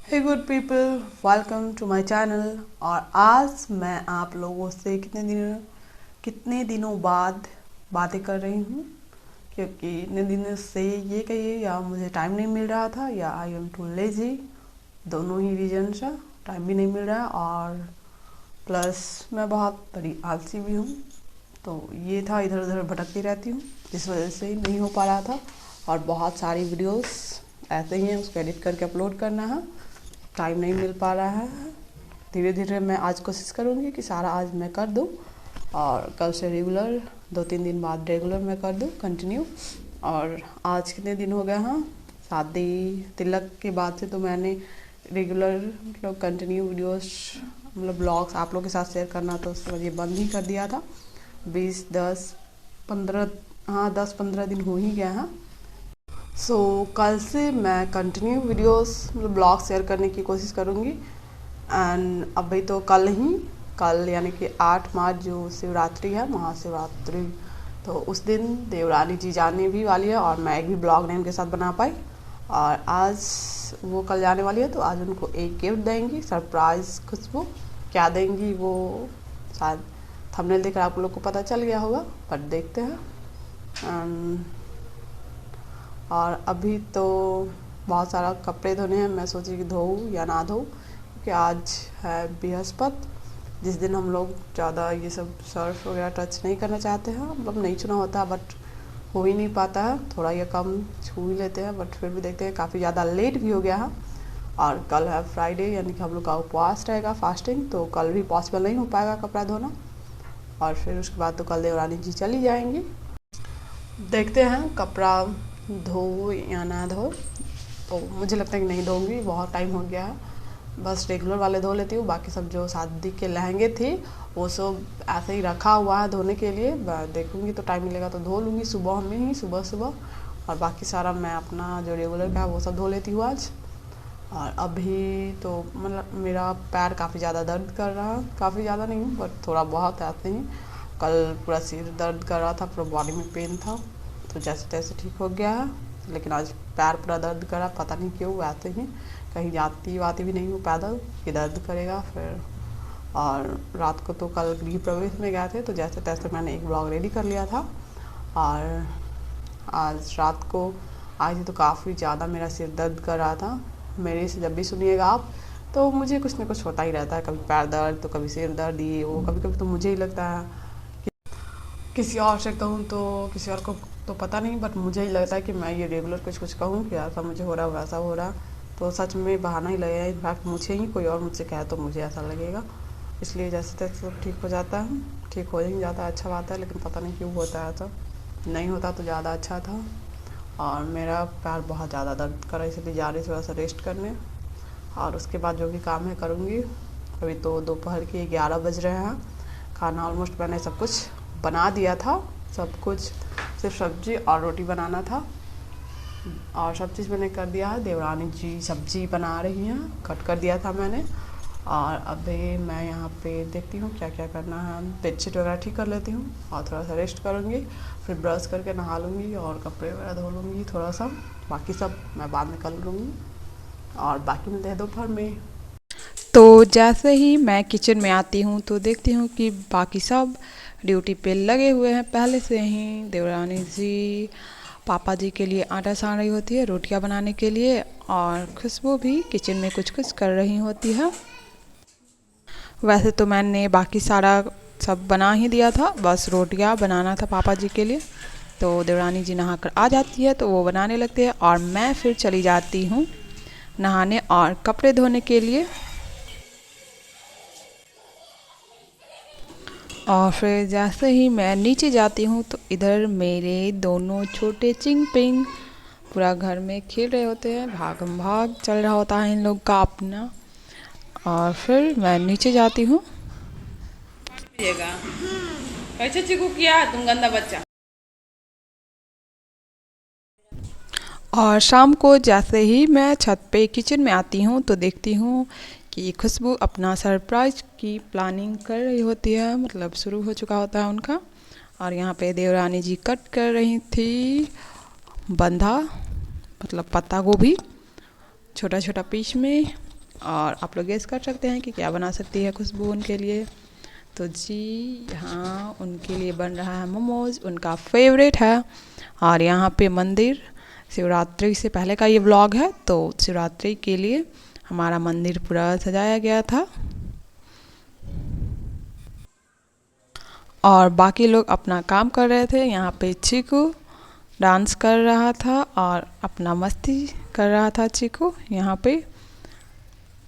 Hey good people, welcome to my channel. और आज मैं आप लोगों से कितने दिनों बाद बातें कर रही हूँ, क्योंकि इतने दिनों से ये कहिए या मुझे टाइम नहीं मिल रहा था या आई एम टू लेजी। दोनों ही रीजन से टाइम भी नहीं मिल रहा है और प्लस मैं बहुत बड़ी आलसी भी हूँ। तो ये था, इधर उधर भटकती रहती हूँ, जिस वजह से ही नहीं हो पा रहा था। और बहुत सारी वीडियोस ऐसे ही हैं, उसको एडिट करके अपलोड करना है, टाइम नहीं मिल पा रहा है। धीरे धीरे मैं आज कोशिश करूँगी कि सारा आज मैं कर दूँ और कल से रेगुलर 2-3 दिन बाद रेगुलर मैं कर दूँ कंटिन्यू। और आज कितने दिन हो गए हैं शादी तिलक के बाद से, तो मैंने रेगुलर मतलब कंटिन्यू वीडियोस मतलब ब्लॉग्स आप लोग के साथ शेयर करना तो उसके बाद ये बंद ही कर दिया था। 10-15 दिन हो ही गया है। कल से मैं कंटिन्यू वीडियोस मतलब ब्लॉग शेयर करने की कोशिश करूँगी। एंड अभी तो कल यानी कि 8 मार्च जो शिवरात्रि है, महाशिवरात्रि, तो उस दिन देवरानी जी जाने भी वाली है और मैं एक भी ब्लॉग नहीं उनके साथ बना पाई। और आज वो कल जाने वाली है, तो आज उनको एक गिफ्ट देंगी, सरप्राइज़। खुशबू क्या देंगी वो शायद थंबनेल देखकर आप लोग को पता चल गया होगा, पर देखते हैं। और अभी तो बहुत सारा कपड़े धोने हैं, मैं सोची कि धोऊँ या ना धोऊँ, क्योंकि आज है बृहस्पति, जिस दिन हम लोग ज़्यादा ये सब सर्फ वगैरह टच नहीं करना चाहते हैं। मतलब नहीं छूना होता है, बट हो ही नहीं पाता है, थोड़ा ये कम छू ही लेते हैं, बट फिर भी देखते हैं। काफ़ी ज़्यादा लेट भी हो गया है और कल है फ्राइडे, यानी कि हम लोग का उपवास रहेगा, फास्टिंग, तो कल भी पॉसिबल नहीं हो पाएगा कपड़ा धोना। और फिर उसके बाद तो कल देवरानी जी चली जाएंगी। देखते हैं कपड़ा धो या ना धो, तो मुझे लगता है कि नहीं धोऊंगी, बहुत टाइम हो गया है। बस रेगुलर वाले धो लेती हूँ, बाकी सब जो शादी के लहंगे थे वो सब ऐसे ही रखा हुआ है धोने के लिए। देखूंगी तो टाइम मिलेगा तो धो लूँगी सुबह में ही, सुबह सुबह। और बाकी सारा मैं अपना जो रेगुलर का है वो सब धो लेती हूँ आज। और अभी तो मतलब मेरा पैर काफ़ी ज़्यादा दर्द कर रहा है, काफ़ी ज़्यादा नहीं बट थोड़ा बहुत ऐसे ही। कल पूरा सिर दर्द कर रहा था, पूरा बॉडी में पेन था, तो जैसे तैसे ठीक हो गया है। लेकिन आज पैर पूरा दर्द कर रहा, पता नहीं क्यों, वैसे ही कहीं जाती वाती भी नहीं हूँ पैदल कि दर्द करेगा फिर। और रात को तो कल गृह प्रवेश में गए थे, तो जैसे तैसे मैंने एक ब्लॉग रेडी कर लिया था। और आज रात को आई थी तो काफ़ी ज़्यादा मेरा सिर दर्द कर रहा था। मेरे से जब भी सुनिएगा आप, तो मुझे कुछ ना कुछ होता ही रहता है, कभी पैर दर्द तो कभी सिर दर्द, ये वो। कभी कभी तो मुझे ही लगता है कि किसी और से कहूँ तो किसी और को तो पता नहीं, बट मुझे ही लगता है कि मैं ये रेगुलर कुछ कहूँ कि ऐसा मुझे हो रहा वैसा हो रहा, तो सच में बहाना ही लगेगा। इनफैक्ट मुझे ही कोई और मुझसे कहे तो मुझे ऐसा लगेगा। इसलिए जैसे तैसे सब ठीक हो जाता है, ठीक हो ही जाता है, अच्छा बात है। लेकिन पता नहीं क्यों होता है ऐसा, नहीं होता तो ज़्यादा अच्छा था। और मेरा पैर बहुत ज़्यादा दर्द कर रहा है, इसलिए जा रही थोड़ा सा रेस्ट करने, और उसके बाद जो भी काम है करूँगी। अभी तो दोपहर के 11 बज रहे हैं। खाना ऑलमोस्ट मैंने सब कुछ बना दिया था, सब कुछ, सिर्फ सब्जी और रोटी बनाना था, और सब चीज़ मैंने कर दिया है। देवरानी जी सब्जी बना रही हैं, कट कर दिया था मैंने। और अभी मैं यहाँ पे देखती हूँ क्या क्या करना है। बेडशीट वगैरह ठीक कर लेती हूँ और थोड़ा सा रेस्ट करूँगी, फिर ब्रश करके नहा लूँगी और कपड़े वगैरह धो लूँगी थोड़ा सा। बाकी सब मैं बाद में कर लूँगी और बाकी मिलते हैं दोपहर में। तो जैसे ही मैं किचन में आती हूँ तो देखती हूँ कि बाकी सब ड्यूटी पे लगे हुए हैं पहले से ही। देवरानी जी पापा जी के लिए आटा सान रही होती है रोटियां बनाने के लिए, और खुशबू भी किचन में कुछ कुछ कर रही होती है। वैसे तो मैंने बाकी सारा सब बना ही दिया था, बस रोटियां बनाना था पापा जी के लिए। तो देवरानी जी नहाकर आ जाती है तो वो बनाने लगते हैं और मैं फिर चली जाती हूँ नहाने और कपड़े धोने के लिए। और फिर जैसे ही मैं नीचे जाती हूँ तो इधर मेरे दोनों छोटे चिंग पिंग पूरा घर में खेल रहे होते हैं, भागम भाग चल रहा होता है इन लोग का अपना। और फिर मैं नीचे जाती हूँ। कैसे चिकू किया तुम गंदा बच्चा। और शाम को जैसे ही मैं छत पे किचन में आती हूँ तो देखती हूँ कि खुशबू अपना सरप्राइज की प्लानिंग कर रही होती है, मतलब शुरू हो चुका होता है उनका। और यहाँ पे देवरानी जी कट कर रही थी बंधा, मतलब पत्ता गोभी छोटा छोटा पीस में। और आप लोग गेस कर सकते हैं कि क्या बना सकती है खुशबू उनके लिए। तो जी हाँ, उनके लिए बन रहा है मोमोज़, उनका फेवरेट है। और यहाँ पे मंदिर, शिवरात्रि से पहले का ये व्लॉग है, तो शिवरात्रि के लिए हमारा मंदिर पूरा सजाया गया था और बाकी लोग अपना काम कर रहे थे। यहाँ पे चीकू डांस कर रहा था और अपना मस्ती कर रहा था चीकू यहाँ पे।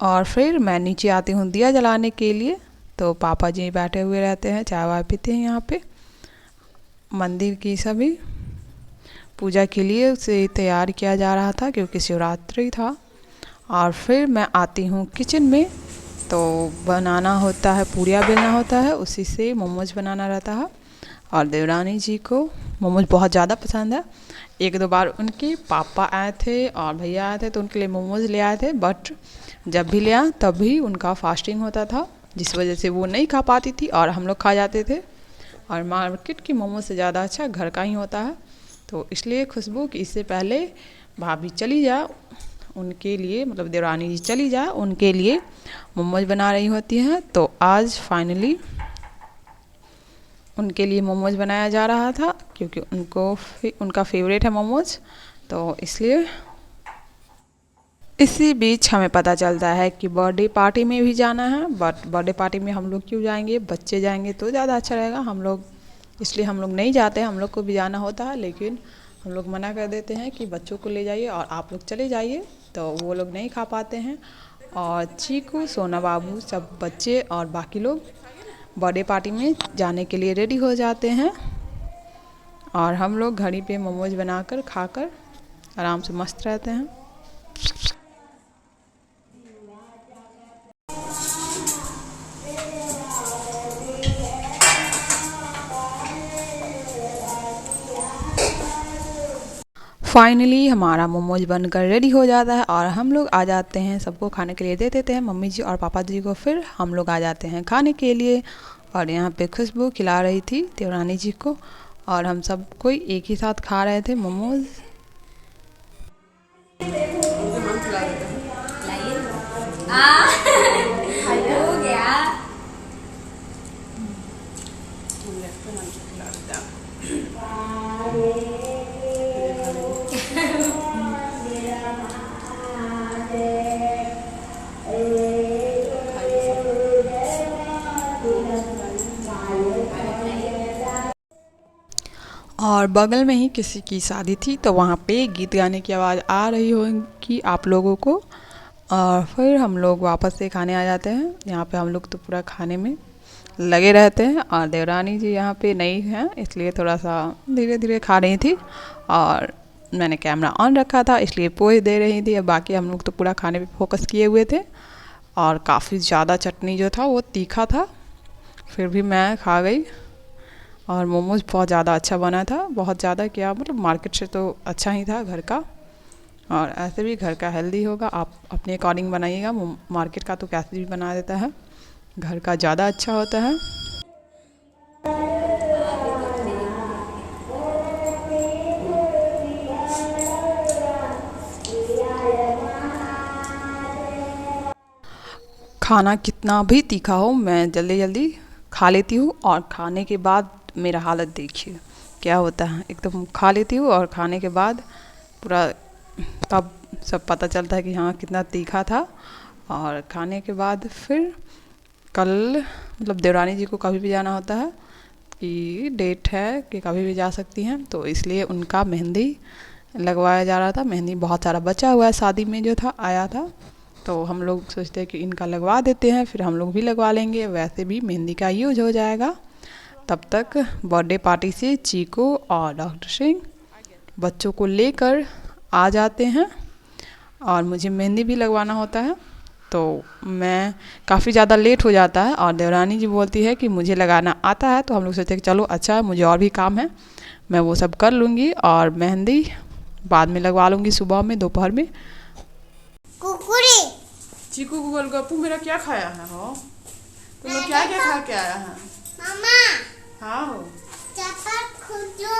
और फिर मैं नीचे आती हूँ दिया जलाने के लिए, तो पापा जी बैठे हुए रहते हैं, चाय वाय पीते हैं यहाँ पे। मंदिर की सभी पूजा के लिए उसे तैयार किया जा रहा था क्योंकि शिवरात्रि था। और फिर मैं आती हूँ किचन में, तो बनाना होता है, पूरियाँ बेलना होता है, उसी से मोमोज बनाना रहता है। और देवरानी जी को मोमोज बहुत ज़्यादा पसंद है। एक दो बार उनके पापा आए थे और भैया आए थे तो उनके लिए मोमोज ले आए थे, बट जब भी ले आए तब भी उनका फास्टिंग होता था, जिस वजह से वो नहीं खा पाती थी और हम लोग खा जाते थे। और मार्केट की मोमोज से ज़्यादा अच्छा घर का ही होता है, तो इसलिए खुशबू कि इससे पहले भाभी चली जाए उनके लिए, मतलब देवरानी जी चली जाए उनके लिए मोमोज बना रही होती हैं। तो आज फाइनली उनके लिए मोमोज बनाया जा रहा था क्योंकि उनका फेवरेट है मोमोज, तो इसलिए। इसी बीच हमें पता चलता है कि बर्थडे पार्टी में भी जाना है, बट बर्थडे पार्टी में हम लोग क्यों जाएंगे, बच्चे जाएंगे तो ज़्यादा अच्छा रहेगा। हम लोग इसलिए हम लोग नहीं जाते, हम लोग को भी जाना होता है, लेकिन हम लोग मना कर देते हैं कि बच्चों को ले जाइए और आप लोग चले जाइए, तो वो लोग नहीं खा पाते हैं। और चीकू, सोना बाबू, सब बच्चे और बाकी लोग बर्थडे पार्टी में जाने के लिए रेडी हो जाते हैं। और हम लोग घड़ी पे मोमोज बनाकर खाकर आराम से मस्त रहते हैं। फाइनली हमारा मोमोज बनकर रेडी हो जाता है और हम लोग आ जाते हैं, सबको खाने के लिए दे देते हैं, मम्मी जी और पापा जी को। फिर हम लोग आ जाते हैं खाने के लिए। और यहाँ पे खुशबू खिला रही थी देवरानी जी को और हम सब कोई एक ही साथ खा रहे थे मोमोज। हो गया। और बगल में ही किसी की शादी थी, तो वहाँ पे गीत गाने की आवाज़ आ रही होगी आप लोगों को। और फिर हम लोग वापस से खाने आ जाते हैं। यहाँ पे हम लोग तो पूरा खाने में लगे रहते हैं और देवरानी जी यहाँ पे नहीं हैं, इसलिए थोड़ा सा धीरे धीरे खा रही थी और मैंने कैमरा ऑन रखा था इसलिए पोज दे रही थी। बाकी हम लोग तो पूरा खाने पे फोकस किए हुए थे। और काफ़ी ज़्यादा चटनी जो था वो तीखा था, फिर भी मैं खा गई। और मोमोज़ बहुत ज़्यादा अच्छा बना था, बहुत ज़्यादा क्या, मतलब मार्केट से तो अच्छा ही था घर का। और ऐसे भी घर का हेल्दी होगा, आप अपने अकॉर्डिंग बनाइएगा। मार्केट का तो कैसे भी बना देता है, घर का ज़्यादा अच्छा होता है। खाना कितना भी तीखा हो मैं जल्दी जल्दी खा लेती हूँ। और खाने के बाद मेरा हालत देखिए क्या होता है, एकदम खा लेती हूँ और खाने के बाद पूरा तब सब पता चलता है कि हाँ कितना तीखा था। और खाने के बाद फिर कल मतलब देवरानी जी को कभी भी जाना होता है कि डेट है कि कभी भी जा सकती हैं, तो इसलिए उनका मेहंदी लगवाया जा रहा था। मेहंदी बहुत सारा बचा हुआ है, शादी में जो था आया था, तो हम लोग सोचते हैं कि इनका लगवा देते हैं, फिर हम लोग भी लगवा लेंगे, वैसे भी मेहंदी का यूज हो जाएगा। तब तक बर्थडे पार्टी से चीकू और डॉक्टर सिंह बच्चों को लेकर आ जाते हैं और मुझे मेहंदी भी लगवाना होता है, तो मैं काफ़ी ज़्यादा लेट हो जाता है। और देवरानी जी बोलती है कि मुझे लगाना आता है, तो हम लोग सोचते हैं कि चलो अच्छा मुझे और भी काम है, मैं वो सब कर लूँगी और मेहंदी बाद में लगवा लूँगी, सुबह में दोपहर में। कुकुरी चीकू को गोलगप्पू मेरा क्या खाया है हो? तुम लोग क्या क्या खा के आया है? मामा हाँ हो। चप्पल खोलो।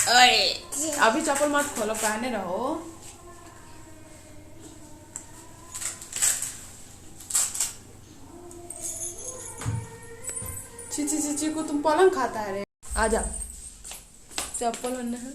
अरे अभी चप्पल मत खोलो, पहने रहो। चीची चीची को तुम पलंग खाता है रे। आजा चप्पल बनना है।